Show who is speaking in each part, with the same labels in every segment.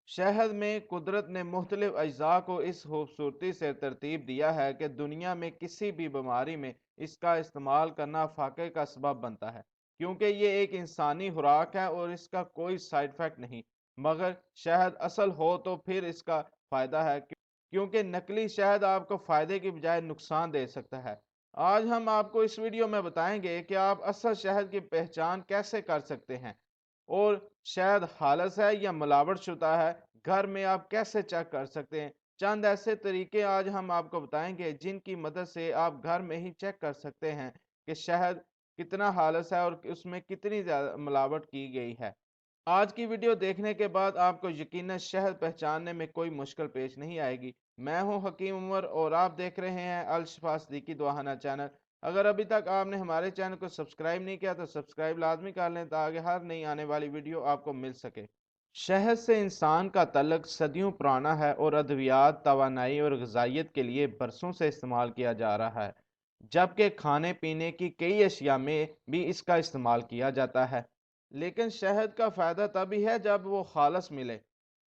Speaker 1: शहद में कुदरत ने मुख्तलिफ अज्जा को इस खूबसूरती से तरतीब दिया है कि दुनिया में किसी भी बीमारी में इसका इस्तेमाल करना फाके का सबब बनता है, क्योंकि ये एक इंसानी खुराक है और इसका कोई साइड इफेक्ट नहीं। मगर शहद असल हो तो फिर इसका फ़ायदा है, क्योंकि नकली शहद आपको फ़ायदे की बजाय नुकसान दे सकता है। आज हम आपको इस वीडियो में बताएंगे कि आप असल शहद की पहचान कैसे कर सकते हैं, और शहद खालिश है या मिलावट शुदा है, घर में आप कैसे चेक कर सकते हैं। चंद ऐसे तरीके आज हम आपको बताएंगे जिनकी मदद से आप घर में ही चेक कर सकते हैं कि शहद कितना खालिश है और उसमें कितनी ज़्यादा मिलावट की गई है। आज की वीडियो देखने के बाद आपको यकीनन शहद पहचानने में कोई मुश्किल पेश नहीं आएगी। मैं हूं हकीम उमर और आप देख रहे हैं अल शिफा सिद्दीकी दुआना चैनल। अगर अभी तक आपने हमारे चैनल को सब्सक्राइब नहीं किया तो सब्सक्राइब लाजमी कर लें ताकि हर नई आने वाली वीडियो आपको मिल सके। शहद से इंसान का तल्लक सदियों पुराना है और अद्वियात, तवानाई और ग़िज़ाइयत के लिए बरसों से इस्तेमाल किया जा रहा है, जबकि खाने पीने की कई अशिया में भी इसका इस्तेमाल किया जाता है। लेकिन शहद का फ़ायदा तभी है जब वो खालिश मिले।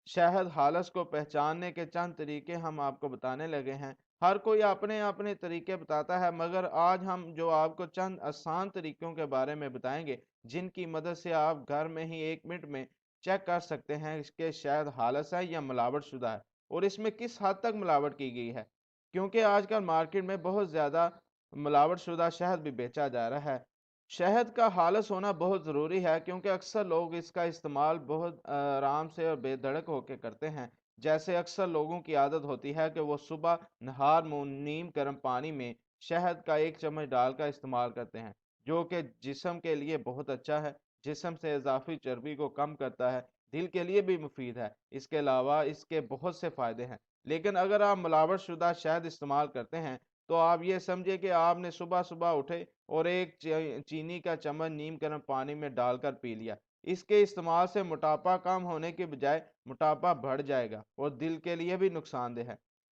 Speaker 1: शहद खालिश को पहचानने के चंद तरीके हम आपको बताने लगे हैं। हर कोई अपने अपने तरीके बताता है, मगर आज हम जो आपको चंद आसान तरीकों के बारे में बताएंगे जिनकी मदद से आप घर में ही 1 मिनट में चेक कर सकते हैं इसके शहद खालिश है या मिलावट शुदा है, और इसमें किस हद तक मिलावट की गई है। क्योंकि आजकल मार्केट में बहुत ज़्यादा मिलावट शुदा शहद भी बेचा जा रहा है। शहद का खालिश होना बहुत ज़रूरी है, क्योंकि अक्सर लोग इसका इस्तेमाल बहुत आराम से और बेधड़क होकर करते हैं। जैसे अक्सर लोगों की आदत होती है कि वो सुबह नहार मुंह नीम गर्म पानी में शहद का 1 चम्मच डालकर इस्तेमाल करते हैं, जो कि जिस्म के लिए बहुत अच्छा है। जिस्म से इजाफी चर्बी को कम करता है, दिल के लिए भी मुफीद है। इसके अलावा इसके बहुत से फ़ायदे हैं। लेकिन अगर आप मिलावट शुदा शहद इस्तेमाल करते हैं तो आप ये समझे कि आपने सुबह सुबह उठे और एक चीनी का चम्मच नीम गर्म पानी में डालकर पी लिया। इसके इस्तेमाल से मोटापा कम होने के बजाय मोटापा बढ़ जाएगा और दिल के लिए भी नुकसानदेह है।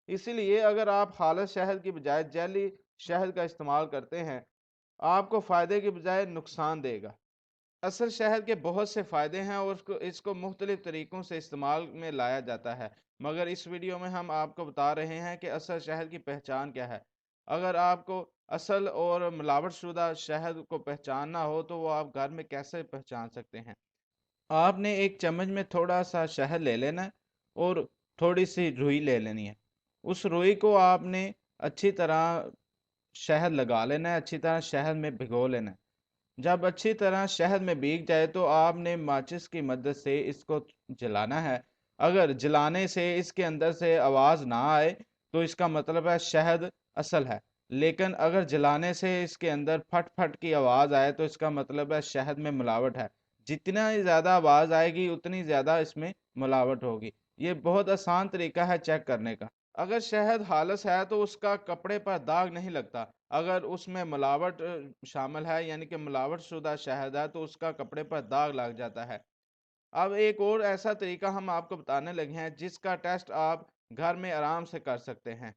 Speaker 1: इसीलिए अगर आप खालिश शहद की बजाय जेली शहद का इस्तेमाल करते हैं, आपको फ़ायदे के बजाय नुकसान देगा। असल शहद के बहुत से फ़ायदे हैं और उसको इसको मुख्तलिफ तरीक़ों से इस्तेमाल में लाया जाता है, मगर इस वीडियो में हम आपको बता रहे हैं कि असल शहद की पहचान क्या है। अगर आपको असल और मिलावट शुदा शहद को पहचानना हो तो वो आप घर में कैसे पहचान सकते हैं। आपने एक चम्मच में थोड़ा सा शहद ले लेना है और थोड़ी सी रुई ले लेनी है। उस रुई को आपने अच्छी तरह शहद लगा लेना है, अच्छी तरह शहद में भिगो लेना है। जब अच्छी तरह शहद में भीग जाए तो आपने माचिस की मदद से इसको जलाना है। अगर जलाने से इसके अंदर से आवाज़ ना आए तो इसका मतलब है शहद असल है। लेकिन अगर जलाने से इसके अंदर फट फट की आवाज़ आए तो इसका मतलब है शहद में मिलावट है। जितना ही ज़्यादा आवाज़ आएगी उतनी ज़्यादा इसमें मिलावट होगी। ये बहुत आसान तरीका है चेक करने का। अगर शहद खालिश है तो उसका कपड़े पर दाग नहीं लगता। अगर उसमें मिलावट शामिल है यानी कि मिलावट शुदा शहद है तो उसका कपड़े पर दाग लग जाता है। अब एक और ऐसा तरीका हम आपको बताने लगे हैं जिसका टेस्ट आप घर में आराम से कर सकते हैं।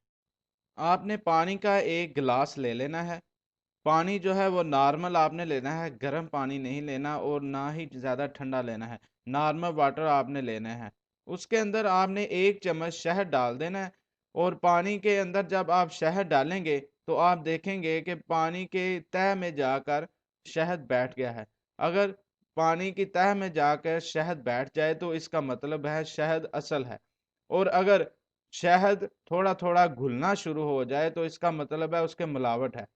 Speaker 1: आपने पानी का एक गिलास ले लेना है। पानी जो है वो नॉर्मल आपने लेना है, गर्म पानी नहीं लेना और ना ही ज़्यादा ठंडा लेना है। नॉर्मल वाटर आपने लेना है। उसके अंदर आपने 1 चम्मच शहद डाल देना है, और पानी के अंदर जब आप शहद डालेंगे तो आप देखेंगे कि पानी के तह में जाकर शहद बैठ गया है। अगर पानी की तह में जाकर शहद बैठ जाए तो इसका मतलब है शहद असल है। और अगर शहद थोड़ा थोड़ा घुलना शुरू हो जाए तो इसका मतलब है उसके मिलावट है।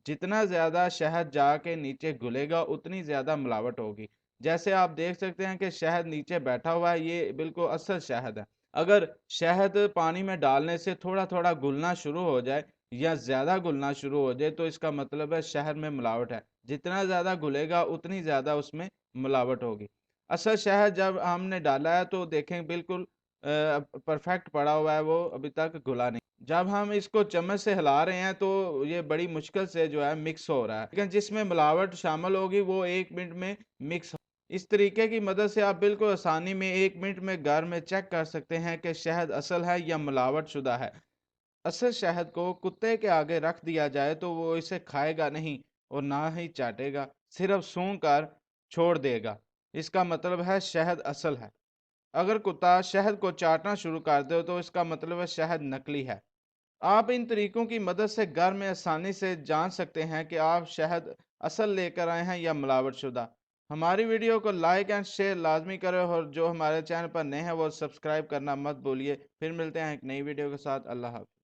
Speaker 1: जितना ज़्यादा शहद जाके नीचे घुलेगा उतनी ज़्यादा मिलावट होगी। जैसे आप देख सकते हैं कि शहद नीचे बैठा हुआ है, ये बिल्कुल असल शहद है। अगर शहद पानी में डालने से थोड़ा थोड़ा घुलना शुरू हो जाए या ज़्यादा घुलना शुरू हो जाए तो इसका मतलब है शहद में मिलावट है। जितना ज़्यादा घुलेगा उतनी ज़्यादा उसमें मिलावट होगी। असल शहद जब हमने डाला है तो देखें बिल्कुल परफेक्ट पड़ा हुआ है, वो अभी तक घुला नहीं। जब हम इसको चम्मच से हिला रहे हैं तो ये बड़ी मुश्किल से जो है मिक्स हो रहा है, लेकिन जिसमें मिलावट शामिल होगी वो 1 मिनट में मिक्स। इस तरीके की मदद से आप बिल्कुल आसानी में 1 मिनट में घर में चेक कर सकते हैं कि शहद असल है या मिलावट शुदा है। असल शहद को कुत्ते के आगे रख दिया जाए तो वो इसे खाएगा नहीं और ना ही चाटेगा, सिर्फ सूंघ कर छोड़ देगा। इसका मतलब है शहद असल है। اگر کتا شہد کو چاٹنا شروع کر دے تو اس کا مطلب ہے شہد نکلی ہے۔ آپ ان طریقوں کی مدد سے گھر میں آسانی سے جان سکتے ہیں کہ آپ شہد اصل لے کر آئے ہیں یا ملاوٹ شدہ۔ ہماری ویڈیو کو لائک اینڈ شیئر لازمی کریں، اور جو ہمارے چینل پر نئے ہیں وہ سبسکرائب کرنا مت بھولیے۔ پھر ملتے ہیں ایک نئی ویڈیو کے ساتھ۔ اللہ حافظ۔